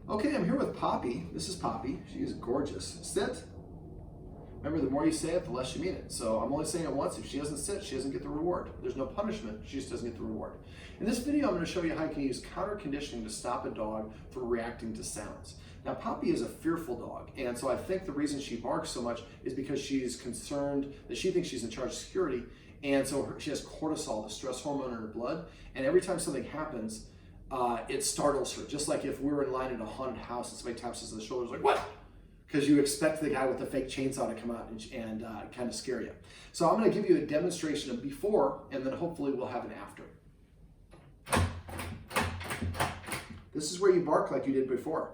Okay, I'm here with Poppy. This is Poppy. She is gorgeous. Sit. Remember, the more you say it, the less you mean it. So I'm only saying it once. If she doesn't sit, she doesn't get the reward. There's no punishment. She just doesn't get the reward. In this video, I'm going to show you how you can use counter conditioning to stop a dog from reacting to sounds. Now, Poppy is a fearful dog, and so I think the reason she barks so much is because she's concerned that she thinks she's in charge of security, and so she has cortisol, the stress hormone in her blood, and every time something happens, it startles her. Just like if we were in line at a haunted house and somebody taps us on the shoulders, like, what? Because you expect the guy with the fake chainsaw to come out and kind of scare you. So I'm going to give you a demonstration of before, and then hopefully we'll have an after. This is where you bark like you did before.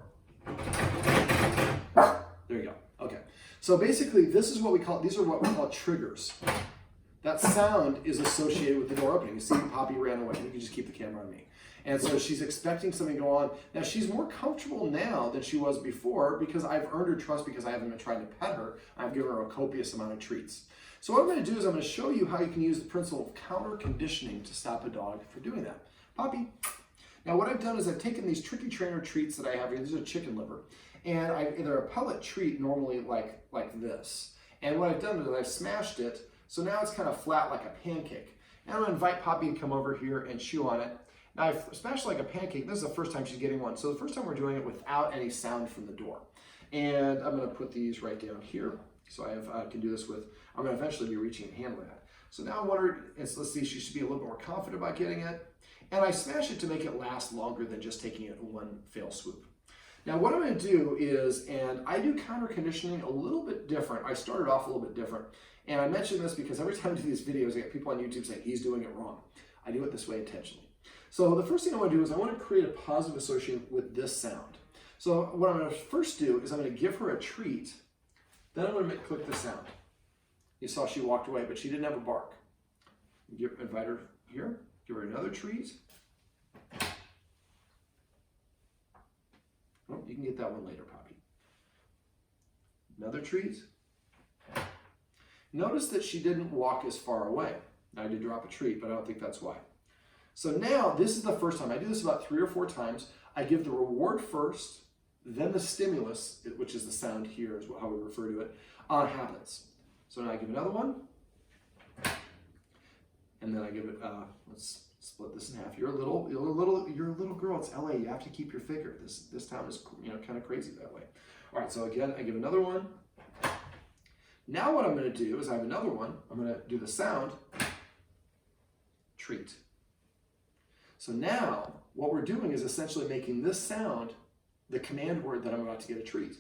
There you go. Okay. So basically, this is what we call, these are what we call triggers. That sound is associated with the door opening. You see Poppy ran away. You can just keep the camera on me. And so she's expecting something to go on. Now, she's more comfortable now than she was before because I've earned her trust because I haven't been trying to pet her. I've given her a copious amount of treats. So what I'm going to do is I'm going to show you how you can use the principle of counter conditioning to stop a dog from doing that. Poppy. Now, what I've done is I've taken these Tricky Trainer treats that I have here. These are chicken liver. And they're a pellet treat normally like this. And what I've done is I've smashed it. So now it's kind of flat like a pancake. And I'm going to invite Poppy to come over here and chew on it. Now I've smashed like a pancake. This is the first time she's getting one. So the first time we're doing it without any sound from the door. And I'm going to put these right down here. So I can do this with, I'm going to eventually be reaching and handling that. So now I want her, let's see, she should be a little bit more confident about getting it. And I smash it to make it last longer than just taking it in one fell swoop. Now what I'm going to do is, and I do counter conditioning a little bit different. I started off a little bit different. And I mention this because every time I do these videos, I get people on YouTube saying he's doing it wrong. I do it this way intentionally. So the first thing I want to do is I want to create a positive association with this sound. So what I'm going to first do is I'm going to give her a treat. Then I'm going to click the sound. You saw she walked away, but she didn't have a bark. Invite her here. Give her another treat. Oh, you can get that one later, Poppy. Another treat. Notice that she didn't walk as far away. Now I did drop a treat, but I don't think that's why. So now this is the first time. I do this about 3 or 4 times. I give the reward first, then the stimulus, which is the sound here is how we refer to it, happens. So now I give another one. And then I give it, let's split this in half. You're a little girl. It's LA. You have to keep your figure. This town is kind of crazy that way. All right. So again, I give another one. Now what I'm going to do is I have another one. I'm going to do the sound treat. So now what we're doing is essentially making this sound the command word that I'm about to get a treat.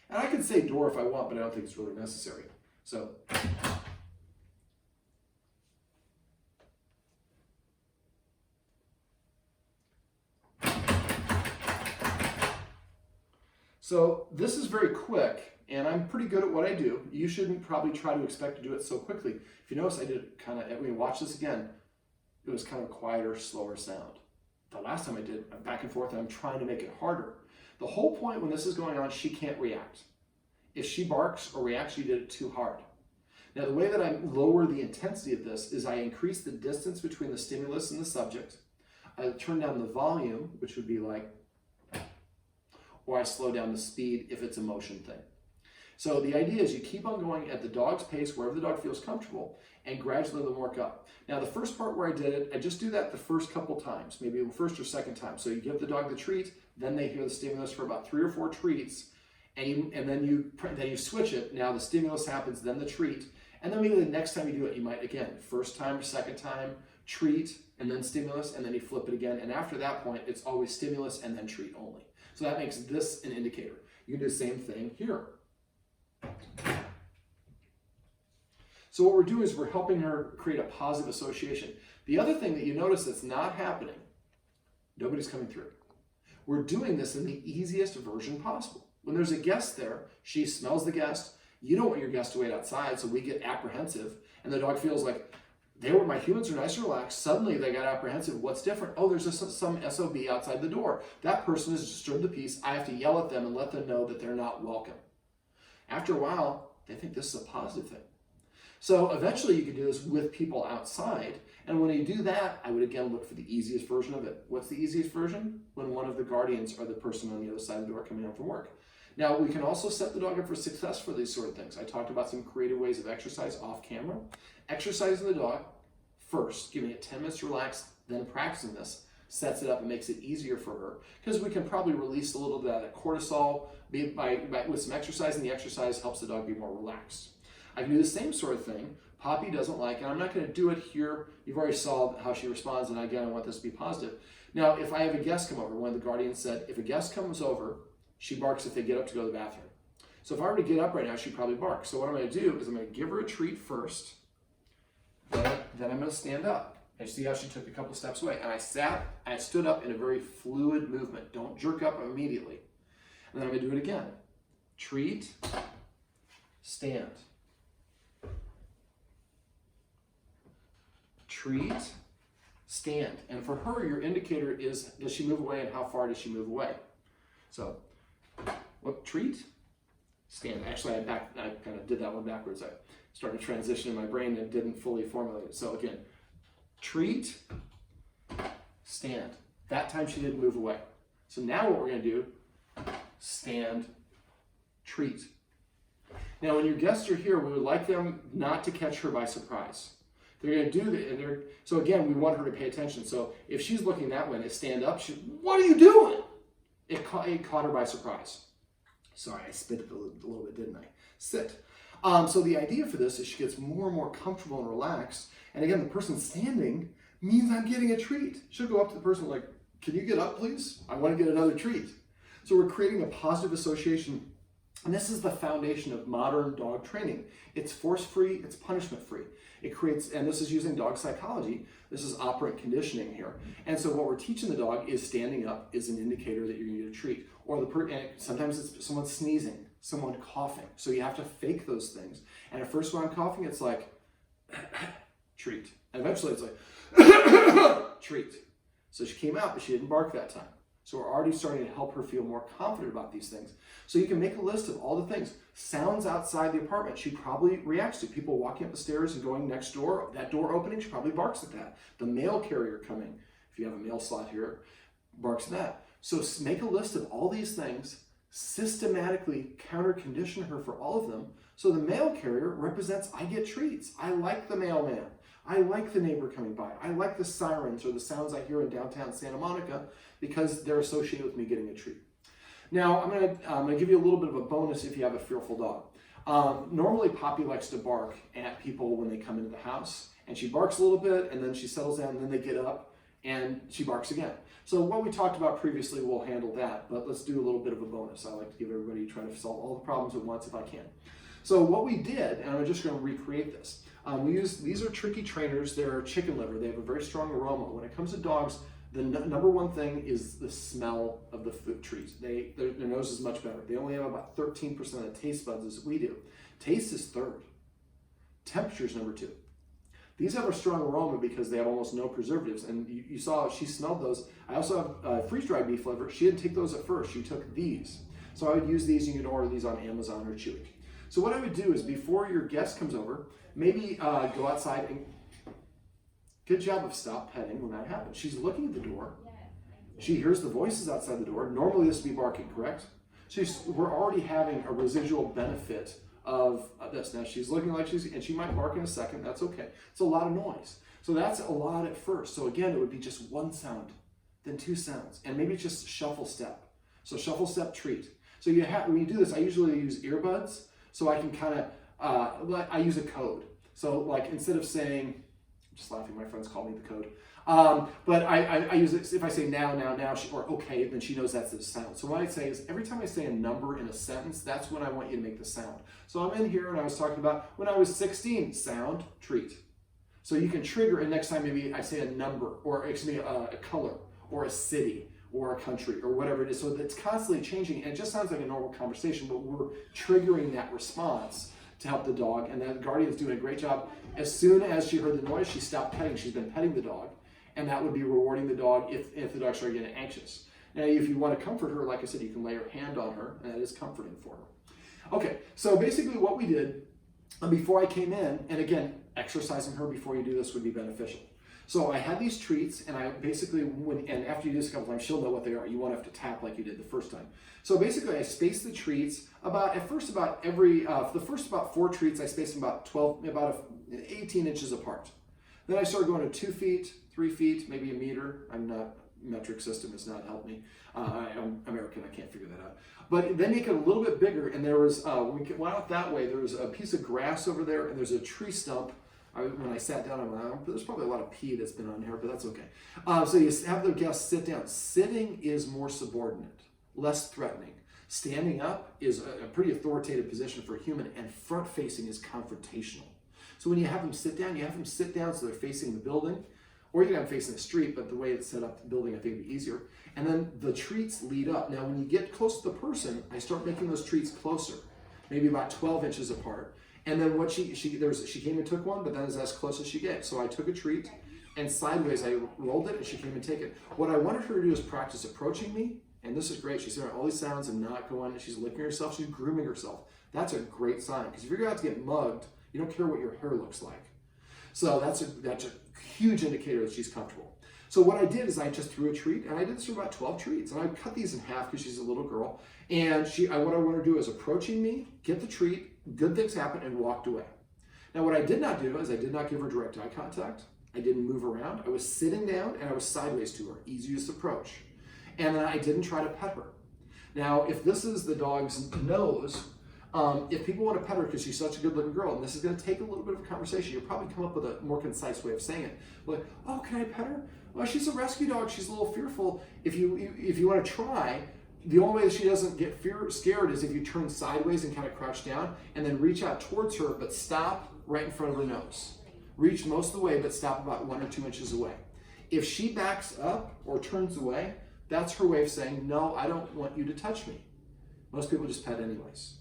And I can say door if I want, but I don't think it's really necessary. So this is very quick, and I'm pretty good at what I do. You shouldn't probably try to expect to do it so quickly. If you notice, I did it kind of, when you watch this again, it was kind of a quieter, slower sound. The last time I did, I'm back and forth, and I'm trying to make it harder. The whole point when this is going on, she can't react. If she barks or reacts, you did it too hard. Now, the way that I lower the intensity of this is I increase the distance between the stimulus and the subject. I turn down the volume, which would be like, or I slow down the speed if it's a motion thing. So the idea is you keep on going at the dog's pace, wherever the dog feels comfortable, and gradually let them work up. Now, the first part where I did it, I just do that the first couple times, maybe the first or second time. So you give the dog the treat, then they hear the stimulus for about 3 or 4 treats, and then you switch it. Now the stimulus happens, then the treat, and then maybe the next time you do it, you might, again, first time or second time, treat, and then stimulus, and then you flip it again. And after that point, it's always stimulus and then treat only. So that makes this an indicator. You can do the same thing here. So what we're doing is we're helping her create a positive association. The other thing that you notice that's not happening, nobody's coming through. We're doing this in the easiest version possible. When there's a guest there, she smells the guest. You don't want your guest to wait outside, so we get apprehensive, and the dog feels like, my humans are nice and relaxed. Suddenly they got apprehensive. What's different? Oh, there's some SOB outside the door. That person has disturbed the peace. I have to yell at them and let them know that they're not welcome. After a while, they think this is a positive thing. So eventually you could do this with people outside. And when you do that, I would again look for the easiest version of it. What's the easiest version? When one of the guardians are the person on the other side of the door coming home from work. Now, we can also set the dog up for success for these sort of things. I talked about some creative ways of exercise off camera. Exercising the dog first, giving it 10 minutes to relax, then practicing this, sets it up and makes it easier for her, because we can probably release a little bit of that cortisol with some exercise, and the exercise helps the dog be more relaxed. I can do the same sort of thing. Poppy doesn't like, and I'm not going to do it here. You've already saw how she responds, and again, I want this to be positive. Now, if I have a guest come over, one of the guardians said, if a guest comes over, she barks if they get up to go to the bathroom. So if I were to get up right now, she'd probably bark. So what I'm going to do is I'm going to give her a treat first, then I'm going to stand up. And see how she took a couple steps away. And I stood up in a very fluid movement. Don't jerk up immediately. And then I'm going to do it again. Treat, stand. Treat, stand. And for her, your indicator is, does she move away and how far does she move away? So, treat, stand. Actually, I kind of did that one backwards. I started to transition in my brain and didn't fully formulate it. So again, treat, stand. That time she didn't move away. So now what we're going to do, stand, treat. Now when your guests are here, we would like them not to catch her by surprise. They're going to do that. So again, we want her to pay attention. So if she's looking that way and they stand up, what are you doing? It caught her by surprise. Sorry, I spit a little bit, didn't I? Sit. So the idea for this is she gets more and more comfortable and relaxed. And again, the person standing means I'm getting a treat. She'll go up to the person like, can you get up, please? I want to get another treat. So we're creating a positive association. And this is the foundation of modern dog training. It's force-free, it's punishment-free. It creates, and this is using dog psychology, this is operant conditioning here. And so what we're teaching the dog is standing up is an indicator that you're going to get a treat. Or and sometimes it's someone sneezing, someone coughing. So you have to fake those things. And at first when I'm coughing, it's like, treat. And eventually it's like, treat. So she came out, but she didn't bark that time. So we're already starting to help her feel more confident about these things. So you can make a list of all the things. Sounds outside the apartment, she probably reacts to. People walking up the stairs and going next door, that door opening, she probably barks at that. The mail carrier coming, if you have a mail slot here, barks at that. So make a list of all these things, systematically counter condition her for all of them. So the mail carrier represents, I get treats. I like the mailman. I like the neighbor coming by. I like the sirens or the sounds I hear in downtown Santa Monica because they're associated with me getting a treat. Now, I'm gonna give you a little bit of a bonus if you have a fearful dog. Normally, Poppy likes to bark at people when they come into the house, and she barks a little bit, and then she settles down, and then they get up, and she barks again. So what we talked about previously, we'll handle that, but let's do a little bit of a bonus. I like to give everybody try to solve all the problems at once if I can. So what we did, and I'm just going to recreate this. These are tricky trainers. They're chicken liver. They have a very strong aroma. When it comes to dogs, the number one thing is the smell of the food treat. Their nose is much better. They only have about 13% of the taste buds as we do. Taste is third. Temperature is number 2. These have a strong aroma because they have almost no preservatives. And you saw she smelled those. I also have freeze-dried beef liver. She didn't take those at first. She took these. So I would use these. You can order these on Amazon or Chewy. So what I would do is before your guest comes over, maybe go outside and good job of stop petting when that happens. She's looking at the door. She hears the voices outside the door. Normally this would be barking, correct? So we're already having a residual benefit of this. Now she's looking like and she might bark in a second. That's okay. It's a lot of noise. So that's a lot at first. So again, it would be just one sound, then 2 sounds, and maybe just shuffle step. So shuffle step treat. So when you do this, I usually use earbuds. So I can kind of, I use a code. So like instead of saying, I'm just laughing, my friends call me the code. But I use it, if I say now, or okay, then she knows that's the sound. So what I say is every time I say a number in a sentence, that's when I want you to make the sound. So I'm in here and I was talking about when I was 16, sound, treat. So you can trigger, and next time maybe I say a number, or excuse me, a color, or a city, or a country, or whatever it is. So it's constantly changing, and it just sounds like a normal conversation, but we're triggering that response to help the dog, and the guardian's doing a great job. As soon as she heard the noise, she stopped petting. She's been petting the dog, and that would be rewarding the dog if the dog started getting anxious. Now, if you want to comfort her, like I said, you can lay your hand on her, and that is comforting for her. Okay, so basically what we did And before I came in, and again, exercising her before you do this would be beneficial. So I had these treats, and I basically, and after you do this a couple times, she'll know what they are. You won't have to tap like you did the first time. So basically, I spaced the treats about the first about 4 treats, I spaced them about 18 inches apart. Then I started going to 2 feet, 3 feet, maybe a meter. I'm not, metric system has not helped me. I'm American, I can't figure that out. But they make it a little bit bigger, and there was, when we went out that way, there was a piece of grass over there, and there's a tree stump. When I sat down, I'm like, there's probably a lot of pee that's been on here, but that's okay. So you have the guests sit down. Sitting is more subordinate, less threatening. Standing up is a pretty authoritative position for a human, and front-facing is confrontational. So when you have them sit down, you have them sit down so they're facing the building, or you can have them facing the street, but the way it's set up, the building, I think would be easier. And then the treats lead up. Now, when you get close to the person, I start making those treats closer, maybe about 12 inches apart. And then what she came and took one, but that is as close as she gets. So I took a treat, and sideways I rolled it, and she came and take it. What I wanted her to do is practice approaching me, and this is great. She's hearing all these sounds and not going. She's licking herself. She's grooming herself. That's a great sign, because if you're about to get mugged, you don't care what your hair looks like. So that's a huge indicator that she's comfortable. So what I did is I just threw a treat, and I did this for about 12 treats, and I cut these in half because she's a little girl. And what I want her to do is approaching me, get the treat, good things happen, and walked away. Now what I did not do is I did not give her direct eye contact. I didn't move around. I was sitting down and I was sideways to her, easiest approach. And then I didn't try to pet her. Now if this is the dog's nose, if people want to pet her because she's such a good looking girl, and this is going to take a little bit of a conversation, you'll probably come up with a more concise way of saying it. Like, oh, can I pet her? Well, she's a rescue dog. She's a little fearful. If you want to try, the only way that she doesn't get scared is if you turn sideways and kind of crouch down and then reach out towards her, but stop right in front of her nose. Reach most of the way, but stop about 1 or 2 inches away. If she backs up or turns away, that's her way of saying, no, I don't want you to touch me. Most people just pet anyways.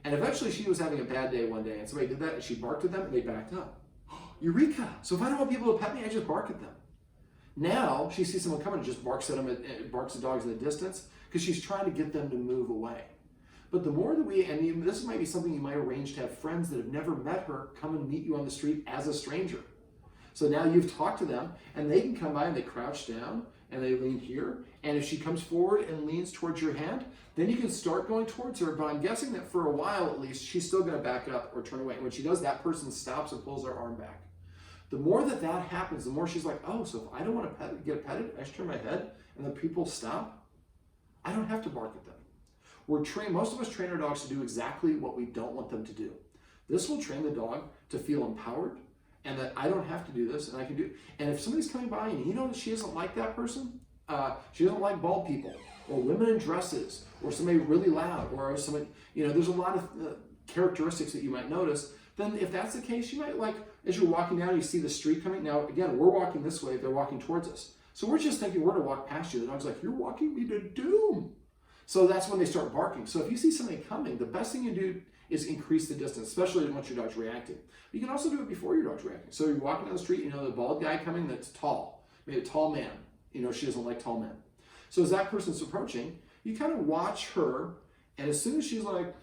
And eventually she was having a bad day one day, and somebody did that, and she barked at them, and they backed up. Eureka! So if I don't want people to pet me, I just bark at them. Now she sees someone coming and just barks at them, and barks at dogs in the distance, because she's trying to get them to move away. But the more that this might be something you might arrange to have friends that have never met her come and meet you on the street as a stranger. So now you've talked to them, and they can come by and they crouch down, and they lean here, and if she comes forward and leans towards your hand, then you can start going towards her, but I'm guessing that for a while at least, she's still gonna back up or turn away. And when she does, that person stops and pulls their arm back. The more that happens, the more she's like, oh, so if I don't want to get petted, I just turn my head and the people stop. I don't have to bark at them. Most of us train our dogs to do exactly what we don't want them to do. This will train the dog to feel empowered and that I don't have to do this and I can do. And if somebody's coming by and you know that she doesn't like that person, she doesn't like bald people or women in dresses or somebody really loud or somebody, there's a lot of characteristics that you might notice. Then if that's the case, you might as you're walking down, you see the street coming. Now, again, we're walking this way, they're walking towards us. So we're just thinking we're gonna walk past you. The dog's like, you're walking me to doom. So that's when they start barking. So if you see somebody coming, the best thing you do is increase the distance, especially once your dog's reacting. You can also do it before your dog's reacting. So you're walking down the street, the bald guy coming that's tall, maybe a tall man. She doesn't like tall men. So as that person's approaching, you kind of watch her, and as soon as she kind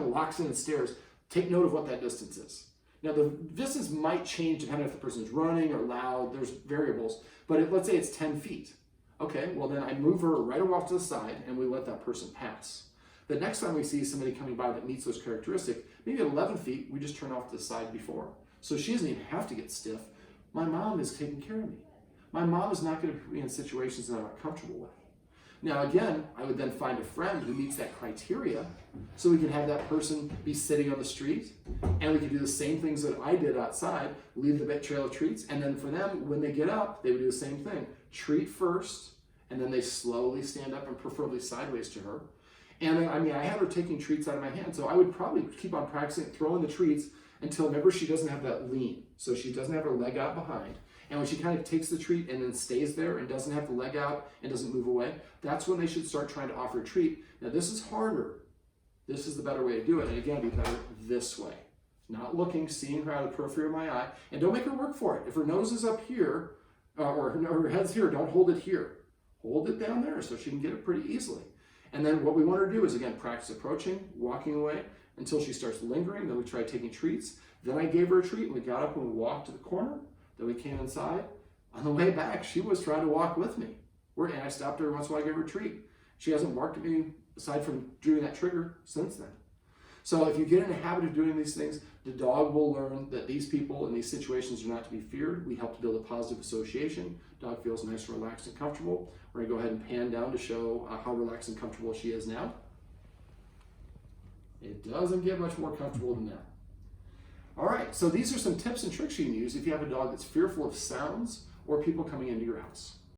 of locks in and stares, take note of what that distance is. Now the distance might change depending if the person's running or loud, there's variables, but let's say it's 10 feet. Okay, well then I move her right off to the side and we let that person pass. The next time we see somebody coming by that meets those characteristics, maybe at 11 feet, we just turn off to the side before. So she doesn't even have to get stiff. My mom is taking care of me. My mom is not going to be in situations that I'm not comfortable with. Now again, I would then find a friend who meets that criteria so we can have that person be sitting on the street and we can do the same things that I did outside, leave the trail of treats, and then for them, when they get up, they would do the same thing. Treat first, and then they slowly stand up and preferably sideways to her. And then, I had her taking treats out of my hand, so I would probably keep on practicing throwing the treats until, remember, she doesn't have that lean. So she doesn't have her leg out behind. And when she kind of takes the treat and then stays there and doesn't have the leg out and doesn't move away, that's when they should start trying to offer a treat. Now this is harder. This is the better way to do it. And again, it'd be better this way. Not looking, seeing her out of the periphery of my eye. And don't make her work for it. If her nose is up here, or her head's here, don't hold it here. Hold it down there so she can get it pretty easily. And then what we want her to do is, again, practice approaching, walking away, until she starts lingering. Then we tried taking treats. Then I gave her a treat and we got up and we walked to the corner. Then we came inside. On the way back, she was trying to walk with me. And I stopped her every once in a while, I gave her a treat. She hasn't barked at me aside from doing that trigger since then. So if you get in the habit of doing these things, the dog will learn that these people in these situations are not to be feared. We help to build a positive association. Dog feels nice, relaxed, and comfortable. We're going to go ahead and pan down to show how relaxed and comfortable she is now. It doesn't get much more comfortable than that. All right, so these are some tips and tricks you can use if you have a dog that's fearful of sounds or people coming into your house.